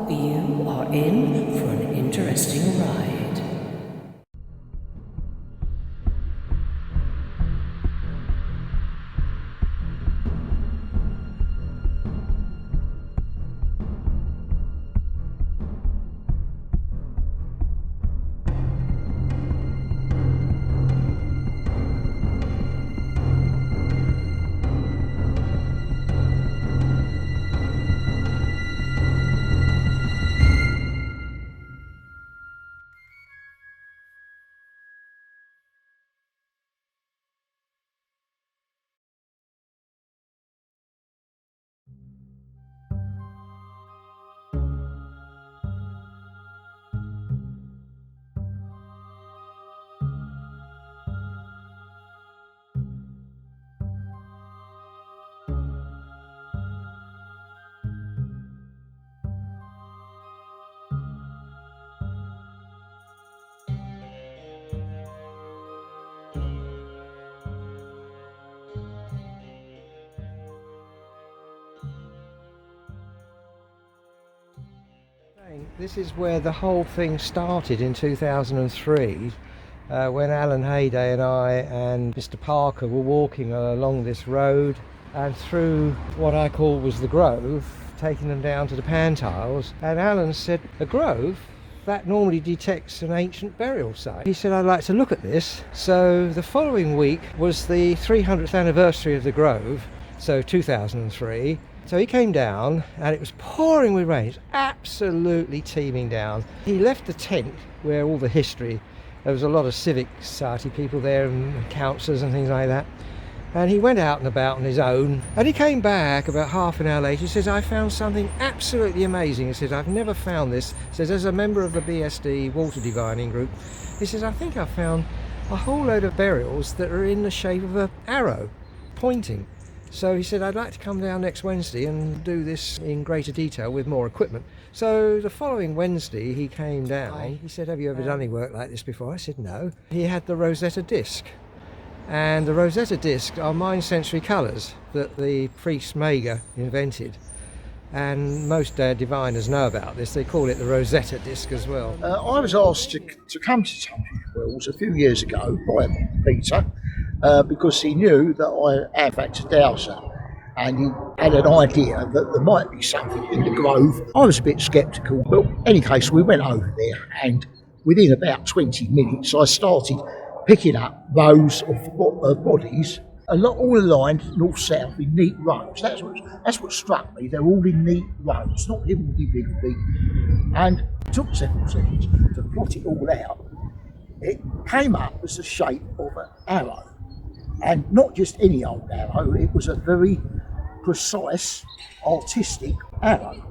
You are in for an interesting ride. This is where the whole thing started in 2003 when Alan Hayday and I and Mr. Parker were walking along this road and through what I call was the Grove, taking them down to the Pantiles, and Alan said, "A grove? That normally detects an ancient burial site." He said, "I'd like to look at this." So the following week was the 300th anniversary of the Grove, so 2003. So he came down and it was pouring with rain, it was absolutely teeming down. He left the tent where all the history, there was a lot of civic society people there and councillors and things like that. And he went out and about on his own and he came back about half an hour later. He says, "I found something absolutely amazing." He says, "I've never found this." He says, "As a member of the BSD water divining group," he says, "I think I found a whole load of burials that are in the shape of an arrow pointing." So he said, "I'd like to come down next Wednesday and do this in greater detail with more equipment." So the following Wednesday he came down. He said, "Have you ever done any work like this before?" I said, "No." He had the Rosetta disc. And the Rosetta discs are mind-sensory colours that the priest Mager invented. And most diviners know about this. They call it the Rosetta disc as well. I was asked to come to Tunbridge Wells a few years ago by Peter because he knew that I am in fact a dowser, and he had an idea that there might be something in the Grove. I was a bit sceptical, but in any case we went over there, and within about 20 minutes I started picking up rows of bodies, all aligned north-south in neat rows. That's what struck me. They're all in neat rows, not higgledy-piggledy. And it took several seconds to plot it all out. It came up as the shape of an arrow. And not just any old arrow, it was a very precise, artistic arrow.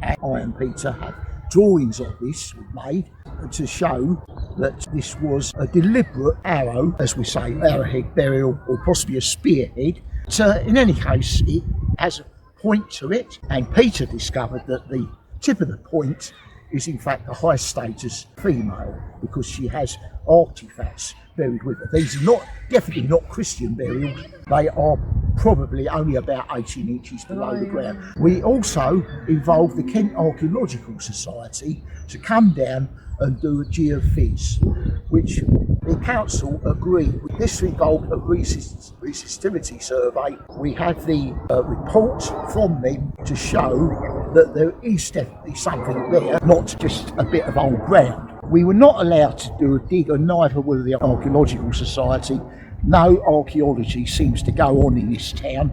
And I and Peter had drawings of this made to show that this was a deliberate arrow, as we say, arrowhead burial, or possibly a spearhead. So in any case, it has a point to it, and Peter discovered that the tip of the point is in fact a high status female, because she has artefacts buried with her. These are definitely not Christian burials. They are probably only about 18 inches below the ground. We also involved the Kent Archaeological Society to come down and do a geophys, which the council agreed. This involved a resistivity survey. We have the report from them to show that there is definitely something there, not just a bit of old ground. We were not allowed to do a dig, and neither were the Archaeological Society. No archaeology seems to go on in this town.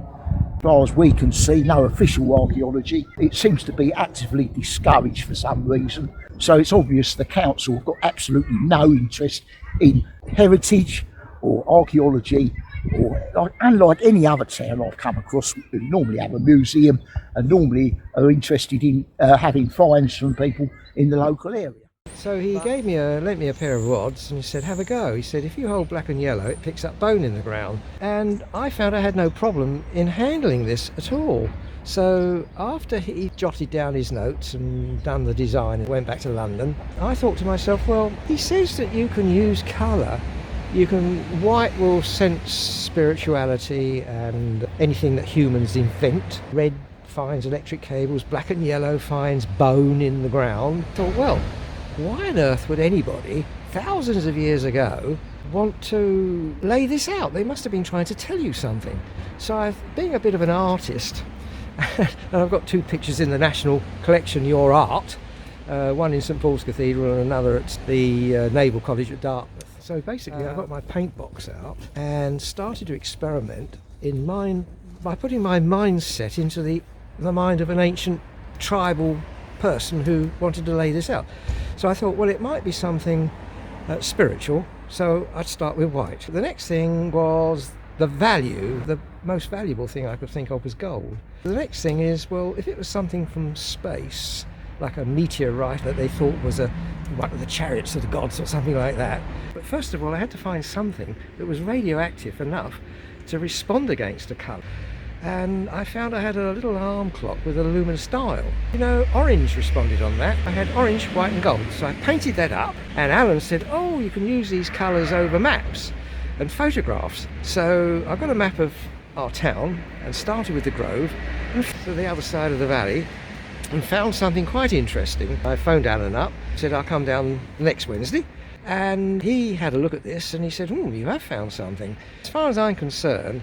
As far as we can see, no official archaeology. It seems to be actively discouraged for some reason. So it's obvious the council have got absolutely no interest in heritage or archaeology, or unlike any other town I've come across, who normally have a museum and normally are interested in having finds from people in the local area. So he lent me a pair of rods and he said, "Have a go." He said, "If you hold black and yellow, it picks up bone in the ground." And I found I had no problem in handling this at all. So after he jotted down his notes and done the design and went back to London, I thought to myself, well, he says that you can use colour. White will sense spirituality and anything that humans invent. Red finds electric cables, black and yellow finds bone in the ground. I thought, well, why on earth would anybody, thousands of years ago, want to lay this out? They must have been trying to tell you something. So being a bit of an artist, and I've got 2 pictures in the National Collection, Your Art, one in St Pauls Cathedral and another at the Naval College at Dartmouth. So basically I got my paint box out and started to experiment in mind by putting my mindset into the mind of an ancient tribal person who wanted to lay this out. So I thought, well, it might be something spiritual, so I'd start with white. The next thing was the value. The most valuable thing I could think of was gold. The next thing is, well, if it was something from space, like a meteorite that they thought was one of the chariots of the gods or something like that. But first of all, I had to find something that was radioactive enough to respond against a colour. And I found I had a little alarm clock with a luminous dial. You know, orange responded on that. I had orange, white and gold. So I painted that up, and Alan said, oh, you can use these colours over maps and photographs. So I got a map of our town and started with the Grove and to the other side of the valley and found something quite interesting. I phoned Alan up, said I'll come down next Wednesday, and he had a look at this and he said, you have found something. As far as I'm concerned,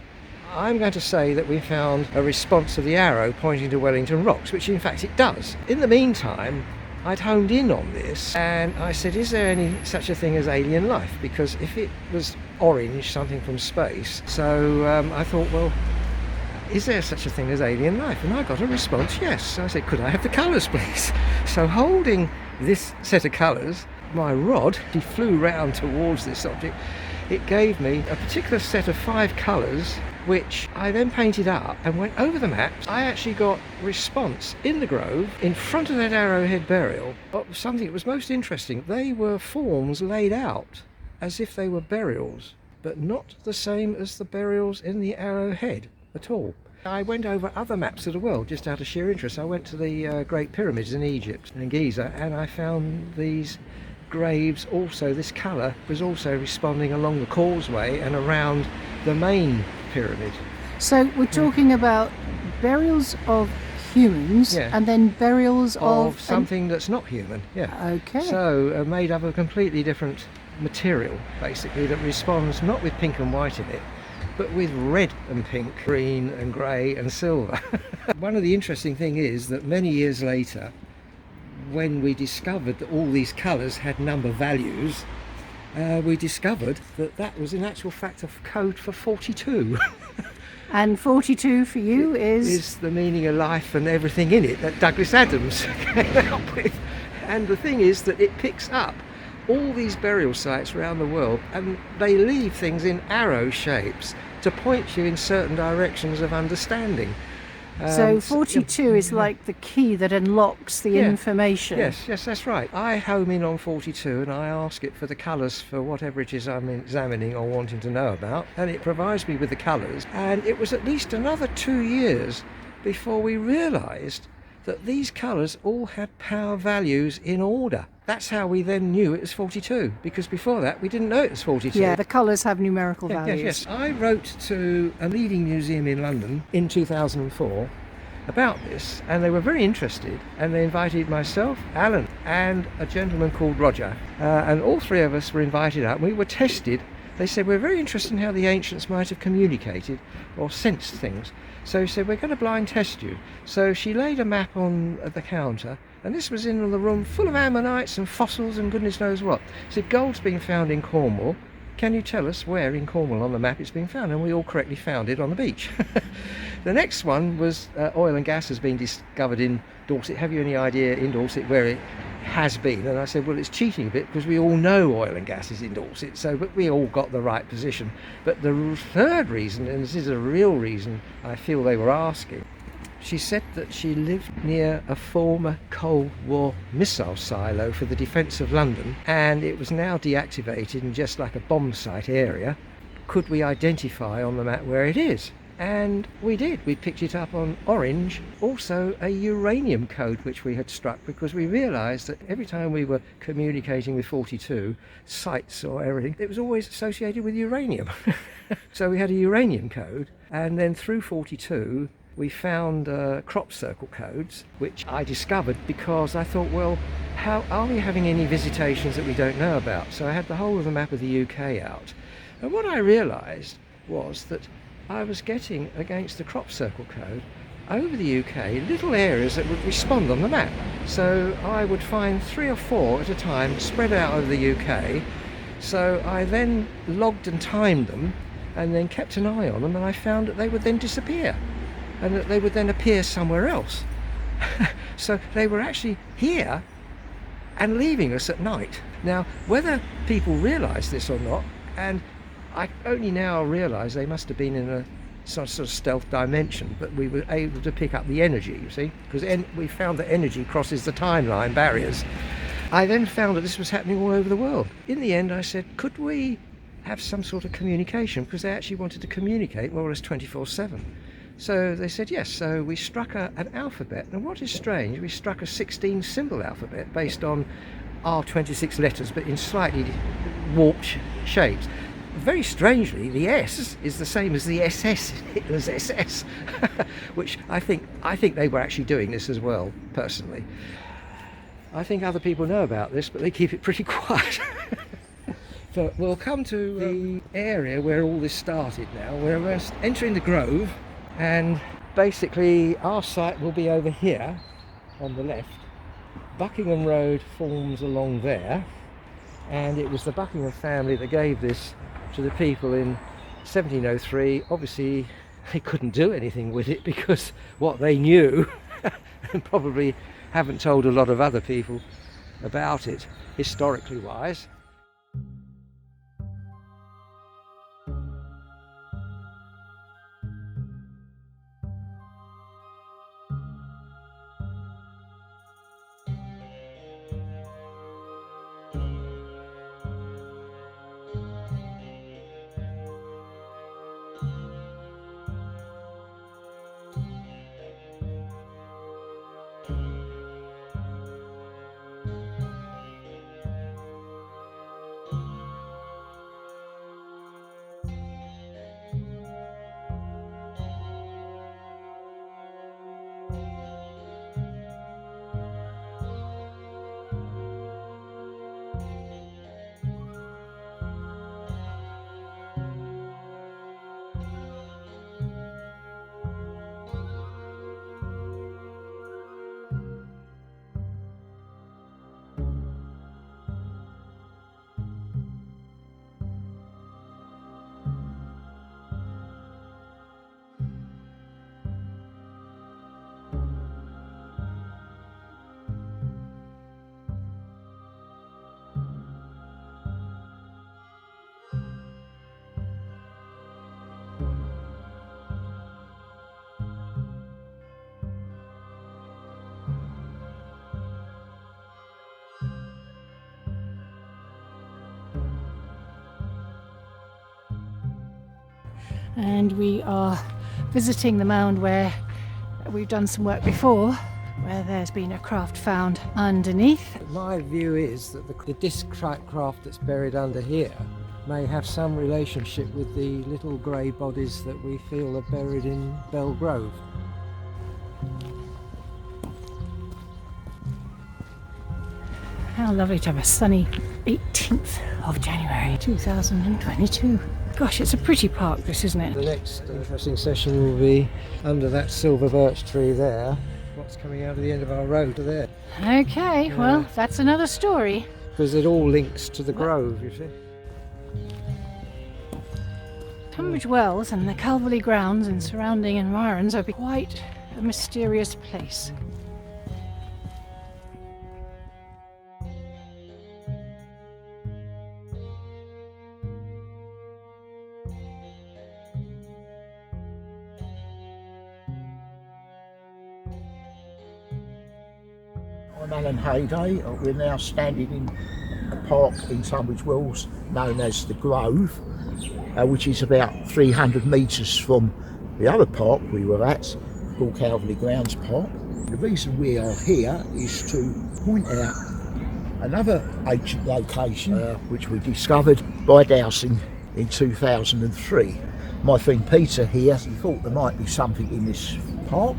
I'm going to say that we found a response of the arrow pointing to Wellington Rocks, which in fact it does. In the meantime, I'd honed in on this and I said, is there any such a thing as alien life? Because if it was orange, something from space, so I thought, well, is there such a thing as alien life? And I got a response, yes. So I said, could I have the colours, please? So holding this set of colours, my rod, he flew round towards this object. It gave me a particular set of 5 colours, which I then painted up and went over the maps. I actually got response in the Grove, in front of that arrowhead burial, of something that was most interesting. They were forms laid out as if they were burials, but not the same as the burials in the arrowhead at all. I went over other maps of the world just out of sheer interest. I went to the Great Pyramids in Egypt and Giza, and I found these graves also, this colour was also responding along the causeway and around the main pyramid. So we're talking about burials of humans, and then burials of something that's not human. Okay. So made up of a completely different material, basically, that responds not with pink and white in it, but with red and pink, green and grey and silver. One of the interesting things is that many years later, when we discovered that all these colours had number values, we discovered that that was in actual fact a code for 42. And 42 for you is the meaning of life and everything in it that Douglas Adams came up with. And the thing is that it picks up all these burial sites around the world, and they leave things in arrow shapes to point you in certain directions of understanding. So 42 is like the key that unlocks the information. Yes, that's right. I home in on 42 and I ask it for the colours for whatever it is I'm examining or wanting to know about, and it provides me with the colours. And it was at least another 2 years before we realised that these colours all had power values in order. That's how we then knew it was 42, because before that we didn't know it was 42. Yeah, the colours have numerical values. Yes. I wrote to a leading museum in London in 2004 about this, and they were very interested, and they invited myself, Alan, and a gentleman called Roger, and all 3 of us were invited up. We were tested. They said, we're very interested in how the ancients might have communicated or sensed things. So he said, we're going to blind test you. So she laid a map on the counter, and this was in the room full of ammonites and fossils and goodness knows what. She said, gold's been found in Cornwall. Can you tell us where in Cornwall on the map it's been found? And we all correctly found it on the beach. The next one was oil and gas has been discovered in Dorset. Have you any idea in Dorset where it has been? And I said, well, it's cheating a bit because we all know oil and gas is in Dorset, but we all got the right position. But the third reason, and this is a real reason I feel they were asking, she said that she lived near a former Cold War missile silo for the defence of London, and it was now deactivated and just like a bomb site area. Could we identify on the map where it is? And we did. We picked it up on orange, also a uranium code which we had struck, because we realised that every time we were communicating with 42 sites or everything, it was always associated with uranium. So we had a uranium code, and then through 42 we found crop circle codes, which I discovered because I thought, well, how are we having any visitations that we don't know about? So I had the whole of the map of the UK out. And what I realised was that I was getting, against the crop circle code, over the UK, little areas that would respond on the map. So I would find 3 or 4 at a time spread out over the UK. So I then logged and timed them and then kept an eye on them, and I found that they would then disappear and that they would then appear somewhere else. So they were actually here and leaving us at night. Now, whether people realise this or not, and I only now realise they must have been in a sort of stealth dimension, but we were able to pick up the energy, you see, because we found that energy crosses the timeline barriers. I then found that this was happening all over the world. In the end, I said, could we have some sort of communication? Because they actually wanted to communicate more or less 24/7. So they said yes. So we struck an alphabet. And what is strange, we struck a 16 symbol alphabet based on our 26 letters, but in slightly warped shapes. Very strangely, the S is the same as the SS, Hitler's SS, which I think they were actually doing this as well, personally. I think other people know about this, but they keep it pretty quiet. So we'll come to the area where all this started now. We're entering the Grove, and basically our site will be over here on the left. Buckingham Road forms along there, and it was the Buckingham family that gave this to the people in 1703. Obviously they couldn't do anything with it because what they knew and probably haven't told a lot of other people about it historically wise. And we are visiting the mound where we've done some work before, where there's been a craft found underneath. My view is that the disc craft that's buried under here may have some relationship with the little grey bodies that we feel are buried in Bell Grove. How lovely to have a sunny 18th of January 2022. Gosh, it's a pretty park, this, isn't it? The next interesting session will be under that silver birch tree there. What's coming out of the end of our road to there. Okay, well, that's another story. Because it all links to the Grove, you see. Tunbridge Wells and the Calverley grounds and surrounding environs are quite a mysterious place. I'm Alan Hayday. We're now standing in a park in Tunbridge Wells known as the Grove, which is about 300 metres from the other park we were at, called Calverley Grounds Park. The reason we are here is to point out another ancient location which we discovered by dowsing in 2003. My friend Peter here, he thought there might be something in this park.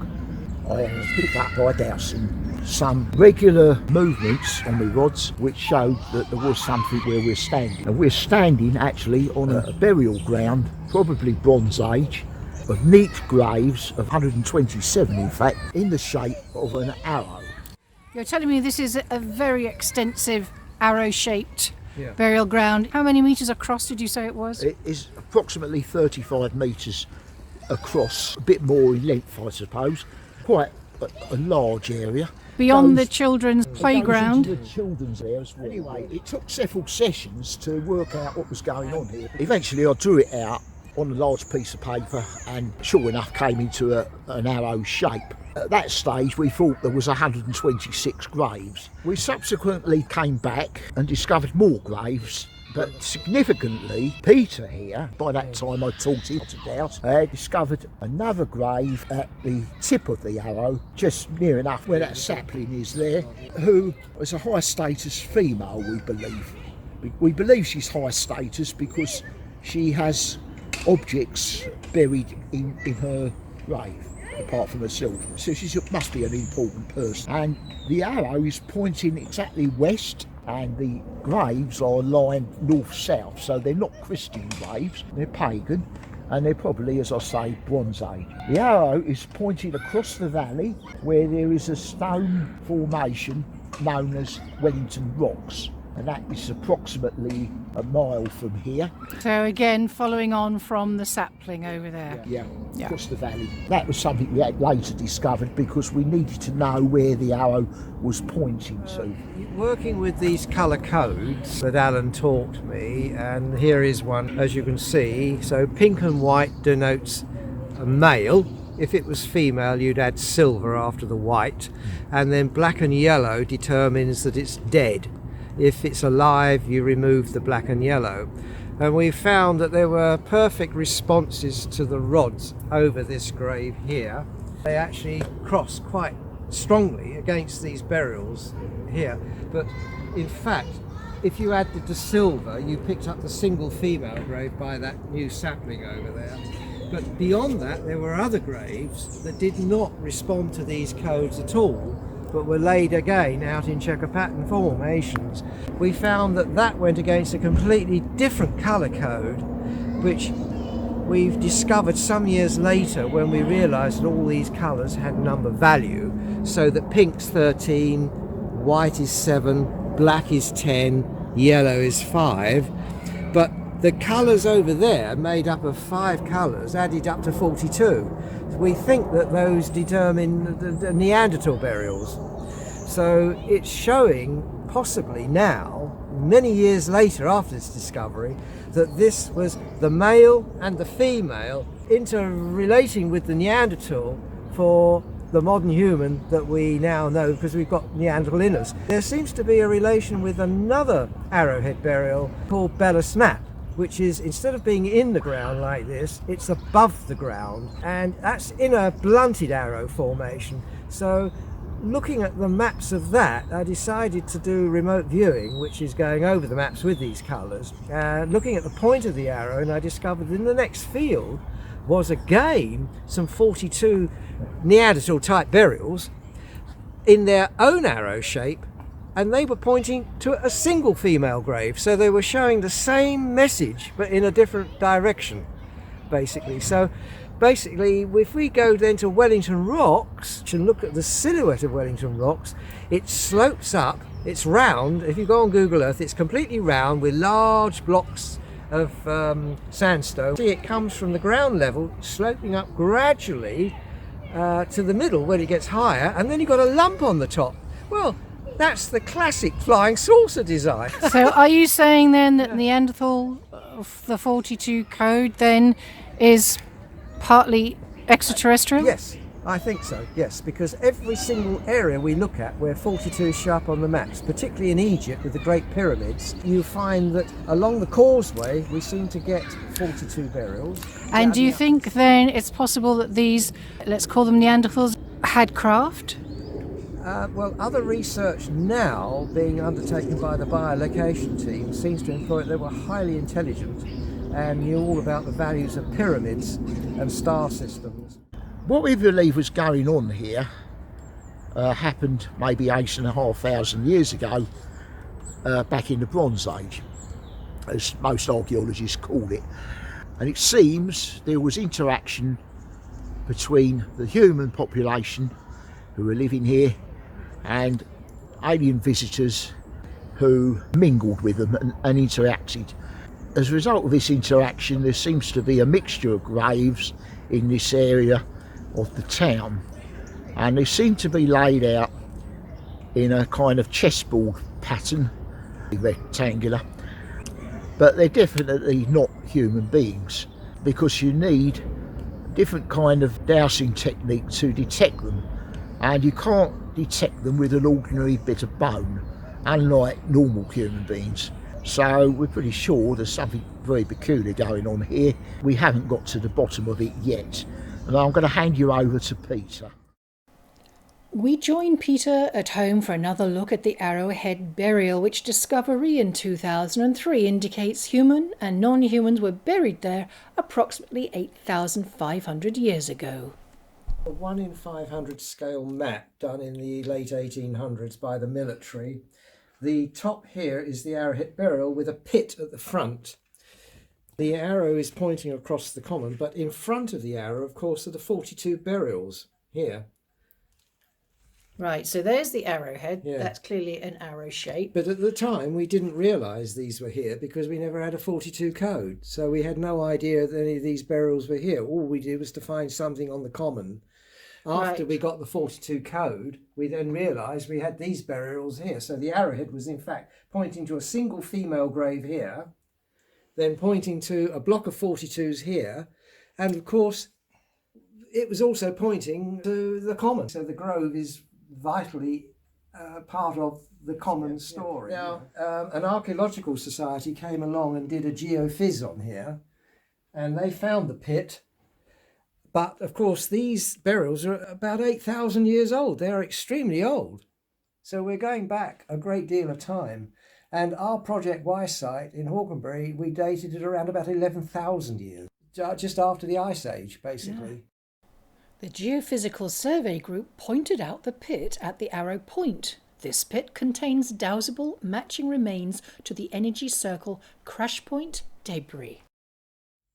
I picked up by dowsing some regular movements on the rods which showed that there was something where we're standing. And we're standing actually on a burial ground, probably Bronze Age, of neat graves of 127 in fact, in the shape of an arrow. You're telling me this is a very extensive arrow-shaped burial ground. How many metres across did you say it was? It is approximately 35 metres across, a bit more in length I suppose, quite a large area. Beyond the children's playground? The children's area as well. Anyway, it took several sessions to work out what was going on here. Eventually I drew it out on a large piece of paper and sure enough came into an arrow shape. At that stage we thought there was 126 graves. We subsequently came back and discovered more graves, but significantly Peter here, by that time I taught him to douse, discovered another grave at the tip of the arrow, just near enough where that sapling is there, who was a high status female, we believe. We believe she's high status because she has objects buried in her grave apart from herself, so she must be an important person. And the arrow is pointing exactly west and the graves are lined north-south, so they're not Christian graves, they're pagan and they're probably, as I say, Bronze Age. The arrow is pointing across the valley where there is a stone formation known as Wellington Rocks, and that is approximately a mile from here. So again, following on from the sapling over there. Yeah, across the valley. That was something we had later discovered because we needed to know where the arrow was pointing to. Working with these colour codes that Alan taught me, and here is one, as you can see. So pink and white denotes a male. If it was female, you'd add silver after the white, and then black and yellow determines that it's dead. If it's alive, you remove the black and yellow. And we found that there were perfect responses to the rods over this grave here. They actually cross quite strongly against these burials here. But in fact, if you added the silver, you picked up the single female grave by that new sapling over there. But beyond that, there were other graves that did not respond to these codes at all, but were laid again out in checker pattern formations. We found that that went against a completely different colour code, which we've discovered some years later when we realised that all these colours had number value, so that pink's 13, white is 7, black is 10, yellow is 5, but the colours over there, made up of 5 colours, added up to 42. We think that those determine the Neanderthal burials. So it's showing, possibly now, many years later after this discovery, that this was the male and the female interrelating with the Neanderthal for the modern human that we now know, because we've got Neanderthal in us. There seems to be a relation with another arrowhead burial called Bella Snap, which is, instead of being in the ground like this, it's above the ground, and that's in a blunted arrow formation. So looking at the maps of that, I decided to do remote viewing, which is going over the maps with these colours, looking at the point of the arrow, and I discovered in the next field was again some 42 Neanderthal type burials in their own arrow shape, and they were pointing to a single female grave, so they were showing the same message but in a different direction, basically. So basically, if we go then to Wellington Rocks and look at the silhouette of Wellington Rocks, it slopes up, it's round. If you go on Google Earth, it's completely round with large blocks of sandstone. See, it comes from the ground level, sloping up gradually to the middle when it gets higher, and then you've got a lump on the top. Well, that's the classic flying saucer design. So are you saying then that Neanderthal, the 42 code, then is partly extraterrestrial? Yes, I think so, yes, because every single area we look at where 42 is sharp on the maps, particularly in Egypt with the Great Pyramids, you find that along the causeway we seem to get 42 burials. And do you think then it's possible that these, let's call them Neanderthals, had craft? Well, other research now being undertaken by the biolocation team seems to imply that they were highly intelligent and knew all about the values of pyramids and star systems. What we believe was going on here happened maybe 8,500 years ago, back in the Bronze Age, as most archaeologists call it. And it seems there was interaction between the human population who were living here and alien visitors who mingled with them and interacted. As a result of this interaction, there seems to be a mixture of graves in this area of the town, and they seem to be laid out in a kind of chessboard pattern, rectangular, but they're definitely not human beings, because you need different kind of dowsing technique to detect them, and you can't detect them with an ordinary bit of bone, unlike normal human beings. So we're pretty sure there's something very peculiar going on here. We haven't got to the bottom of it yet, and I'm going to hand you over to Peter. We join Peter at home for another look at the Arrowhead burial, which discovery in 2003 indicates human and non-humans were buried there approximately 8,500 years ago. A 1 in 500 scale map done in the late 1800s by the military. The top here is the Arrowhead burial with a pit at the front. The arrow is pointing across the common, but in front of the arrow, of course, are the 42 burials here. Right, so there's the arrowhead. Yeah. That's clearly an arrow shape. But at the time, we didn't realise these were here because we never had a 42 code. So we had no idea that any of these burials were here. All we did was to find something on the common. After we got the 42 code, we then realised we had these burials here. So the arrowhead was in fact pointing to a single female grave here, then pointing to a block of 42s here, and of course it was also pointing to the common. So the grove is vitally part of the common story. Now, an archaeological society came along and did a geophys on here, and they found the pit. But of course, these burials are about 8,000 years old. They are extremely old. So we're going back a great deal of time. And our Project Y site in Hawkenbury, we dated it around about 11,000 years, just after the Ice Age, basically. The Geophysical Survey Group pointed out the pit at the arrow point. This pit contains dowsable matching remains to the energy circle crash point debris.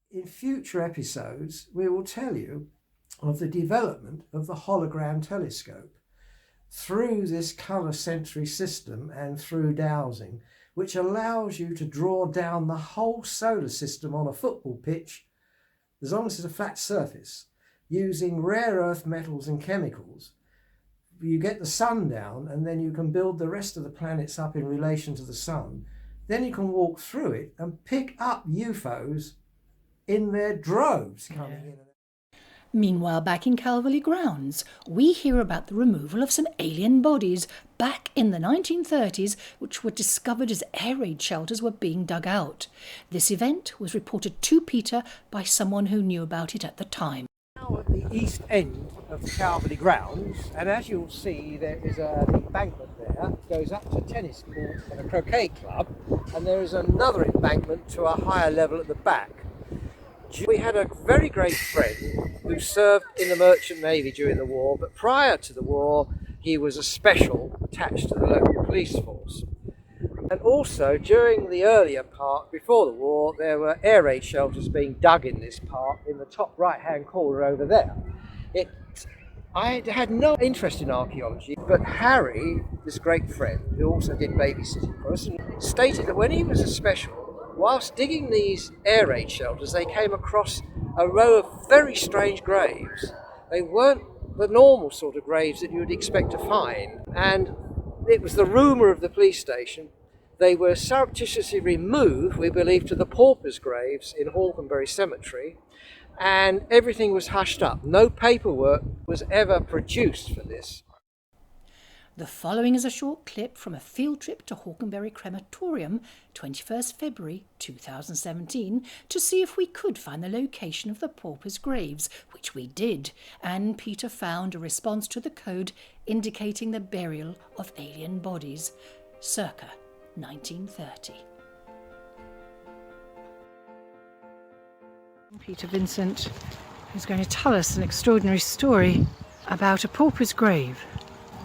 In future episodes, we will tell you of the development of the hologram telescope through this colour sensory system and through dowsing, which allows you to draw down the whole solar system on a football pitch, as long as it's a flat surface, using rare earth metals and chemicals. You get the sun down, and then you can build the rest of the planets up in relation to the sun. Then you can walk through it and pick up UFOs in their droves coming in. Meanwhile, back in Calverley grounds, we hear about the removal of some alien bodies back in the 1930s, which were discovered as air raid shelters were being dug out. This event was reported to Peter by someone who knew about it at the time. Now at the east end of the Calverley grounds, and as you'll see, there is an embankment there, goes up to a tennis court and a croquet club, and there is another embankment to a higher level at the back. We had a very great friend who served in the Merchant Navy during the war, but prior to the war he was a special attached to the local police force. And also during the earlier part, before the war, there were air raid shelters being dug in this part in the top right hand corner over there. I had no interest in archaeology, but Harry, this great friend who also did babysitting for us, stated that when he was a special, whilst digging these air raid shelters, they came across a row of very strange graves. They weren't the normal sort of graves that you would expect to find, and it was the rumour of the police station. They were surreptitiously removed, we believe, to the paupers' graves in Hawkenbury Cemetery, and everything was hushed up. No paperwork was ever produced for this. The following is a short clip from a field trip to Hawkenbury Crematorium, 21st February 2017, to see if we could find the location of the paupers' graves, which we did, and Peter found a response to the code indicating the burial of alien bodies, circa 1930. Peter, Vincent, who's going to tell us an extraordinary story about a pauper's grave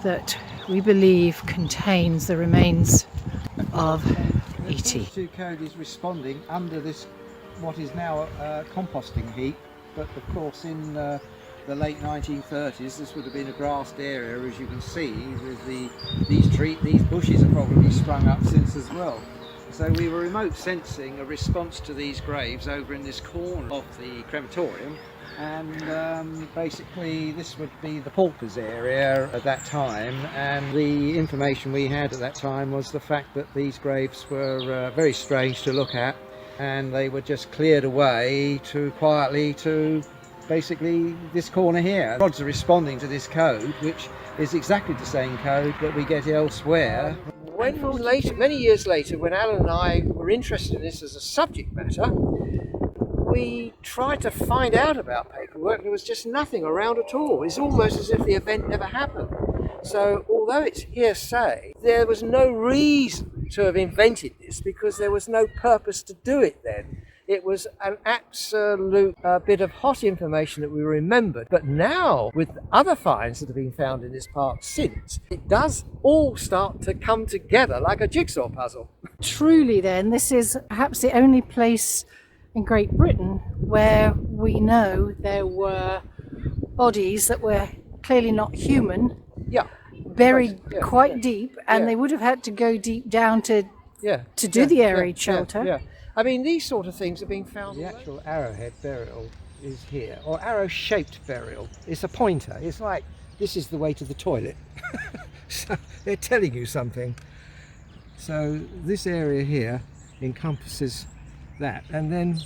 that we believe contains the remains of E.T. The 42 code is responding under this, what is now a composting heap, but of course in the late 1930s this would have been a grassed area, as you can see, with these bushes have probably sprung up since as well. So we were remote sensing a response to these graves over in this corner of the crematorium, and basically this would be the paupers area at that time, and the information we had at that time was the fact that these graves were very strange to look at, and they were just cleared away quietly to basically this corner here. Rods are responding to this code, which is exactly the same code that we get elsewhere. Many years later, when Alan and I were interested in this as a subject matter, we tried to find out about paperwork, and there was just nothing around at all. It's almost as if the event never happened. So although it's hearsay, there was no reason to have invented this, because there was no purpose to do it then. It was an absolute bit of hot information that we remembered. But now, with other finds that have been found in this park since, it does all start to come together like a jigsaw puzzle. Truly then, this is perhaps the only place in Great Britain where we know there were bodies that were clearly not human, Yeah. buried Yeah, quite yeah, deep, and yeah. they would have had to go deep down to do the air raid shelter. Yeah. I mean, these sort of things have been found. The actual arrowhead burial is here, or arrow-shaped burial. It's a pointer. It's like, this is the way to the toilet. So they're telling you something. So this area here encompasses that, and then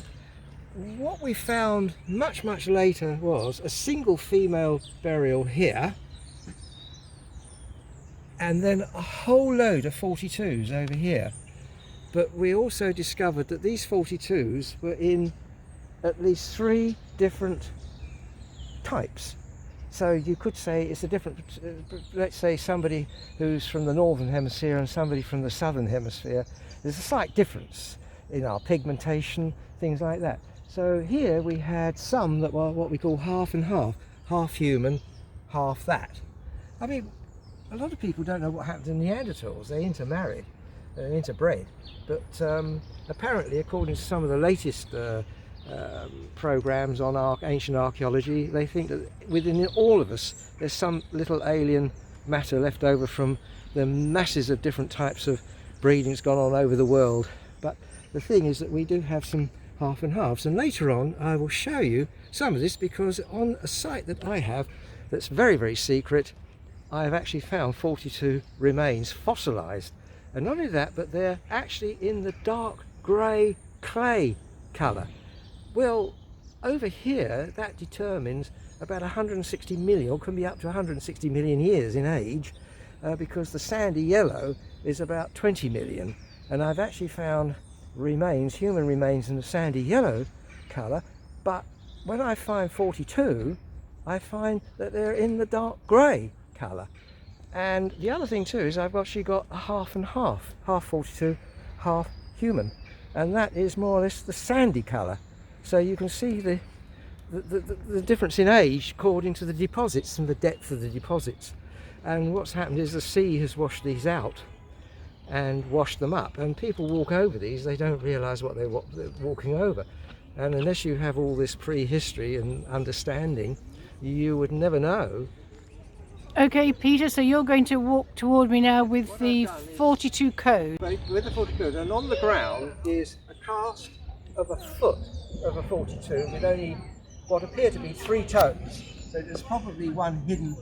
what we found much later was a single female burial here, and then a whole load of 42s over here. But we also discovered that these 42s were in at least 3 different types. So you could say it's a different, let's say somebody who's from the northern hemisphere and somebody from the southern hemisphere. There's a slight difference in our pigmentation, things like that. So here we had some that were what we call half and half human, half that. I mean, a lot of people don't know what happened to Neanderthals. They intermarried, interbred, but apparently, according to some of the latest programs on ancient archaeology, they think that within all of us there's some little alien matter left over from the masses of different types of breeding that's gone on over the world. But the thing is that we do have some half and halves, and later on I will show you some of this, because on a site that I have that's very secret, I have actually found 42 remains fossilized. And not only that, but they're actually in the dark grey clay colour. Well, over here, that determines about 160 million, or can be up to 160 million years in age, because the sandy yellow is about 20 million. And I've actually found remains, human remains, in the sandy yellow colour, but when I find 42, I find that they're in the dark grey colour. And the other thing too is I've actually got a half and half 42, half human, and that is more or less the sandy colour. So you can see the difference in age according to the deposits and the depth of the deposits. And what's happened is the sea has washed these out and washed them up, and people walk over these, they don't realise what they're walking over. And unless you have all this prehistory and understanding, you would never know. Okay, Peter, so you're going to walk toward me now with the 42 code. With the 42 code, and on the ground is a cast of a foot of a 42 with only what appear to be 3 toes. So there's probably one hidden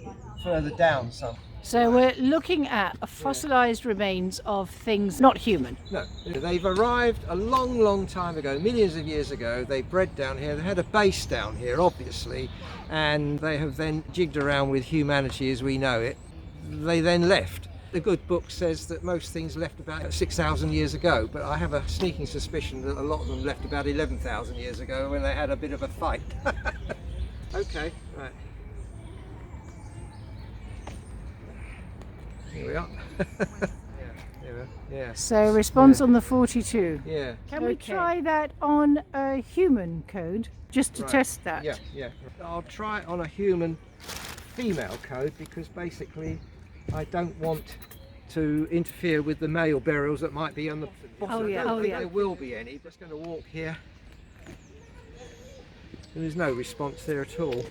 further down some. So we're looking at a fossilised remains of things not human. No, they've arrived a long time ago, millions of years ago. They bred down here, they had a base down here obviously, and they have then jigged around with humanity as we know it. They then left. The good book says that most things left about 6,000 years ago, but I have a sneaking suspicion that a lot of them left about 11,000 years ago when they had a bit of a fight. Okay, right. Here we are. Yeah, there we Yeah. So response Yeah. on the 42. Yeah. Can we try that on a human code just to Right. test that? Yeah, yeah. I'll try it on a human female code because basically I don't want to interfere with the male burials that might be on the bottom. Oh, yeah, I don't oh, think yeah. there will be any. Just going to walk here. And there's no response there at all.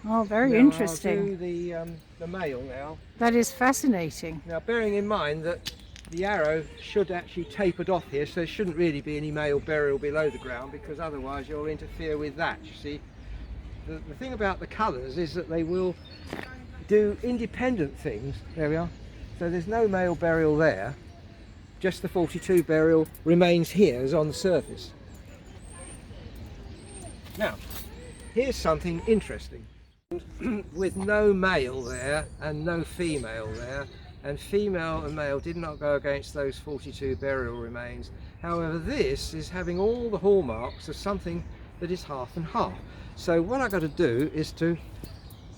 Oh, very Now, interesting. I'll do the male now. That is fascinating. Now, bearing in mind that the arrow should actually tapered off here, so there shouldn't really be any male burial below the ground because otherwise you'll interfere with that, you see. The thing about the colours is that they will do independent things. There we are. So there's no male burial there, just the 42 burial remains here as on the surface. Now, here's something interesting. With no male there and no female there, and female and male did not go against those 42 burial remains. However, this is having all the hallmarks of something that is half and half. So what I've got to do is to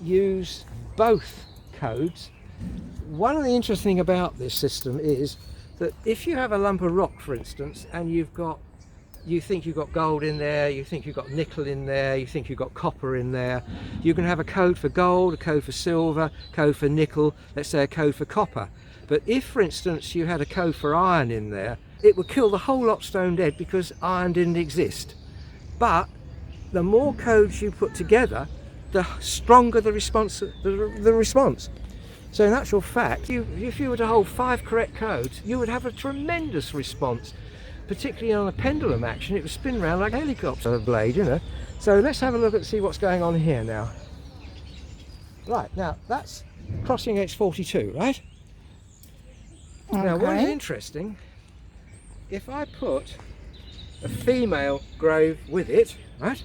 use both codes. One of the interesting about this system is that if you have a lump of rock, for instance, and you think you've got gold in there, you think you've got nickel in there, you think you've got copper in there, you can have a code for gold, a code for silver, code for nickel, let's say a code for copper. But if, for instance, you had a code for iron in there, it would kill the whole lot stone dead because iron didn't exist. But the more codes you put together, the stronger the response. So in actual fact, if you were to hold 5 correct codes, you would have a tremendous response. Particularly on a pendulum action, it would spin around like a helicopter blade, you know. So let's have a look and see what's going on here now. Right, now that's crossing against 42, right? Okay. Now what is interesting, if I put a female grave with it, right?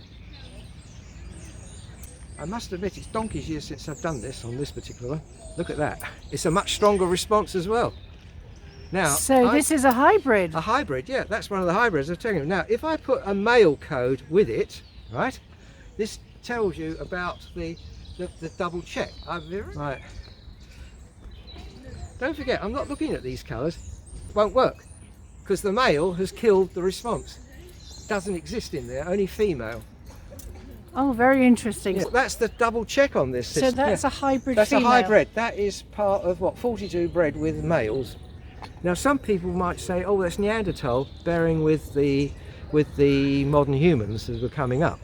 I must admit it's donkey's years since I've done this on this particular one. Look at that. It's a much stronger response as well. Now, So this is a hybrid. A hybrid, yeah, that's one of the hybrids I'm telling you. Now, if I put a male code with it, right, this tells you about the double check. Right. Don't forget, I'm not looking at these colours. Won't work, because the male has killed the response. Doesn't exist in there, only female. Oh, very interesting. Yeah, that's the double check on this system. So that's yeah. a hybrid That's female. a hybrid. That is part of what 42 bred with males. Now some people might say, oh, that's Neanderthal bearing with the modern humans as we're coming up.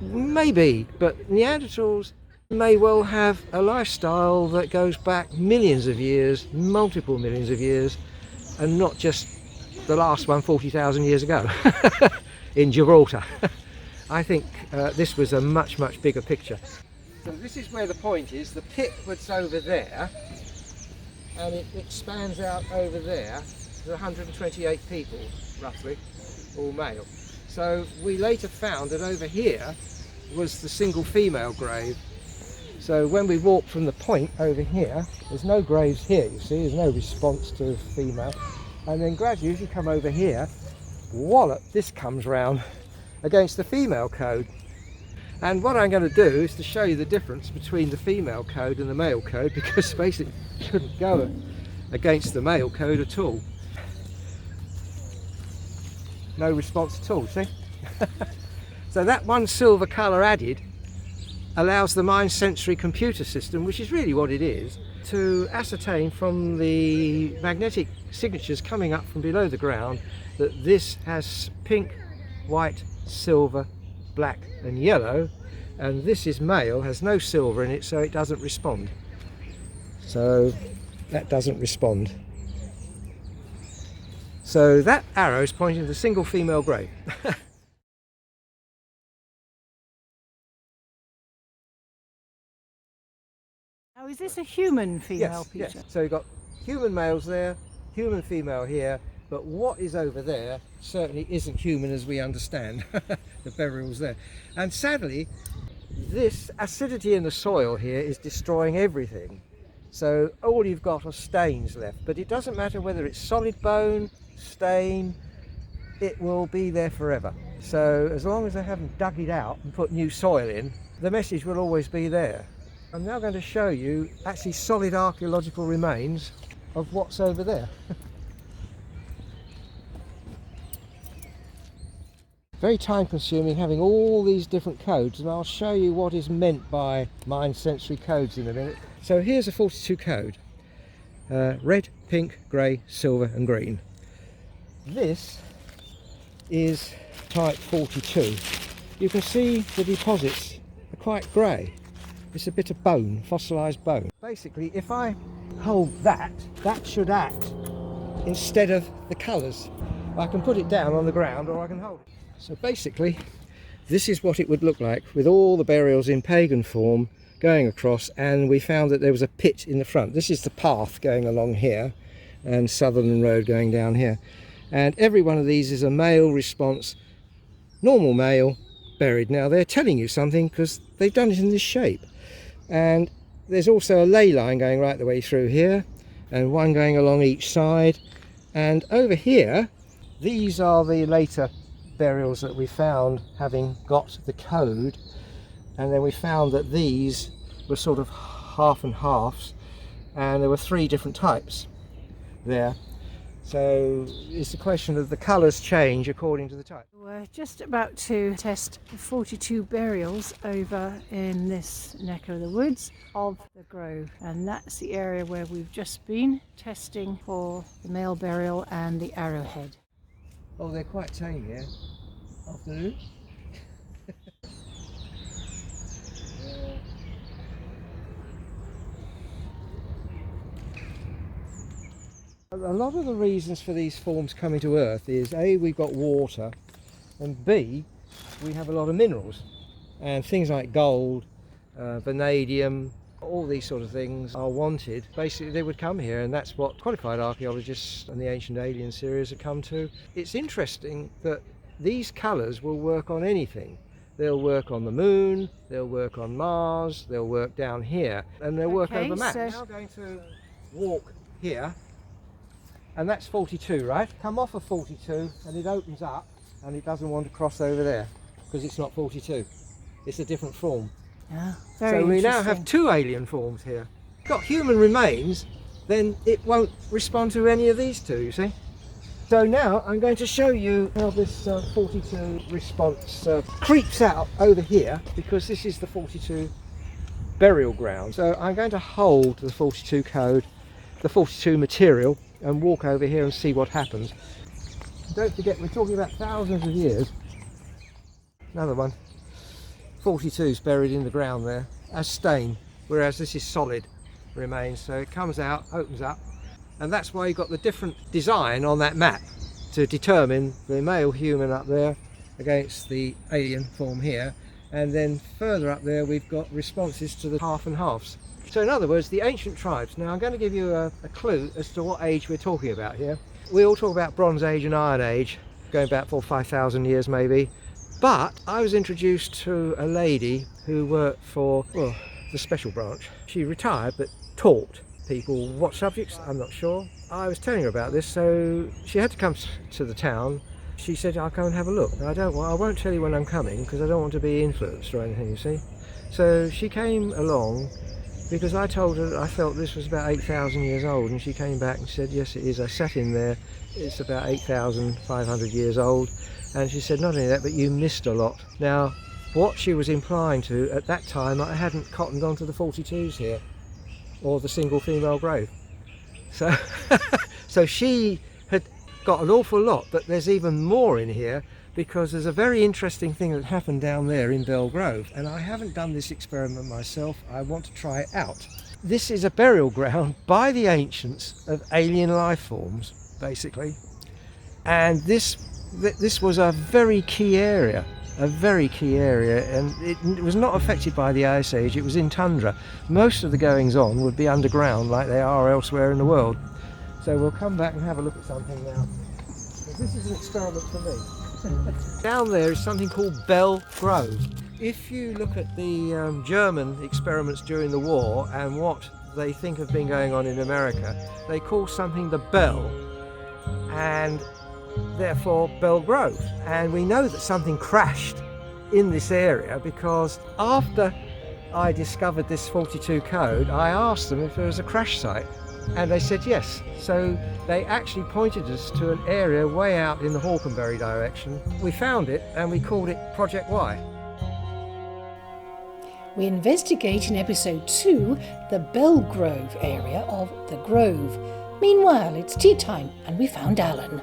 Maybe, but Neanderthals may well have a lifestyle that goes back millions of years, multiple millions of years, and not just the last one 40,000 years ago in Gibraltar. I think this was a much, much bigger picture. So this is where the point is. The pit was over there, and it expands out over there. There's 128 people, roughly, all male. So we later found that over here was the single female grave. So when we walk from the point over here, there's no graves here, you see, there's no response to female. And then gradually, as you come over here, wallop, this comes round against the female code. And what I'm going to do is to show you the difference between the female code and the male code, because basically it shouldn't go against the male code at all. No response at all, see? So that one silver colour added allows the mind sensory computer system, which is really what it is, to ascertain from the magnetic signatures coming up from below the ground that this has pink, white, silver, black and yellow, and this is male, has no silver in it, so it doesn't respond. So that doesn't respond. So that arrow is pointing to the single female grave. Now, is this a human female, Yes, Peter? yes. So you've got human males there, human female here, but what is over there certainly isn't human as we understand. The burial's there. And sadly, this acidity in the soil here is destroying everything. So all you've got are stains left, but it doesn't matter whether it's solid bone, stain, it will be there forever. So as long as they haven't dug it out and put new soil in, the message will always be there. I'm now going to show you actually solid archaeological remains of what's over there. very time consuming having all these different codes, and I'll show you what is meant by mind sensory codes in a minute. So here's a 42 code. Red, pink, grey, silver and green. This is type 42. You can see the deposits are quite grey. It's a bit of bone, fossilised bone. Basically, if I hold that, that should act instead of the colours. I can put it down on the ground or I can hold it. So basically, this is what it would look like with all the burials in pagan form going across, and we found that there was a pit in the front. This is the path going along here and Sutherland Road going down here. And every one of these is a male response, normal male, buried. Now they're telling you something because they've done it in this shape. And there's also a ley line going right the way through here and one going along each side. And over here, these are the later burials that we found having got the code, and then we found that these were sort of half and halves, and there were 3 different types there. So it's a question of the colours change according to the type. We're just about to test 42 burials over in this neck of the woods of the Grove, and that's the area where we've just been testing for the male burial and the arrowhead. Oh, they're quite tame here. Afternoon. A lot of the reasons for these forms coming to Earth is A, we've got water, and B, we have a lot of minerals, and things like gold, vanadium, all these sort of things are wanted. Basically they would come here, and that's what qualified archaeologists and the Ancient Alien series have come to. It's interesting that these colours will work on anything. They'll work on the moon, they'll work on Mars, they'll work down here, and they'll work over maps. So now I'm going to walk here, and that's 42, right? Come off of 42 and it opens up and it doesn't want to cross over there because it's not 42. It's a different form. Yeah, very so we now have 2 alien forms here. If you've got human remains, then it won't respond to any of these 2, you see? So now I'm going to show you how this 42 response creeps out over here, because this is the 42 burial ground. So I'm going to hold the 42 code, the 42 material, and walk over here and see what happens. Don't forget, we're talking about thousands of years. Another one. 42's buried in the ground there as stain, whereas this is solid remains. So it comes out, opens up, and that's why you've got the different design on that map to determine the male human up there against the alien form here, and then further up there we've got responses to the half and halves. So in other words, the ancient tribes. Now I'm going to give you a clue as to what age we're talking about here. We all talk about Bronze Age and Iron Age, going back 4,000 or 5,000 years maybe, but I was introduced to a lady who worked for, well, the special branch. She retired but taught people what subjects, I'm not sure. I was telling her about this, so she had to come to the town. She said, I'll come and have a look. I won't tell you when I'm coming because I don't want to be influenced or anything, you see. So she came along because I told her I felt this was about 8,000 years old, and she came back and said, yes it is. I sat in there, it's about 8,500 years old. And she said, not only that, but you missed a lot. Now, what she was implying to, at that time, I hadn't cottoned onto the 42s here, or the single female grave. So, so she had got an awful lot, but there's even more in here, because there's a very interesting thing that happened down there in Bell Grove, and I haven't done this experiment myself. I want to try it out. This is a burial ground by the ancients of alien life forms, basically, and this was a very key area, and it was not affected by the Ice Age. It was in tundra. Most of the goings on would be underground like they are elsewhere in the world. So we'll come back and have a look at something now. This is an experiment for me. Down there is something called Bell Grove. If you look at the German experiments during the war and what they think have been going on in America, they call something the Bell, and therefore Bell Grove. And we know that something crashed in this area, because after I discovered this 42 code, I asked them if there was a crash site, And they said yes. So they actually pointed us to an area way out in the Hawkenbury direction. We found it and we called it Project Y. We investigate in episode 2 the Belgrove area of the Grove. Meanwhile, it's tea time and we found Alan.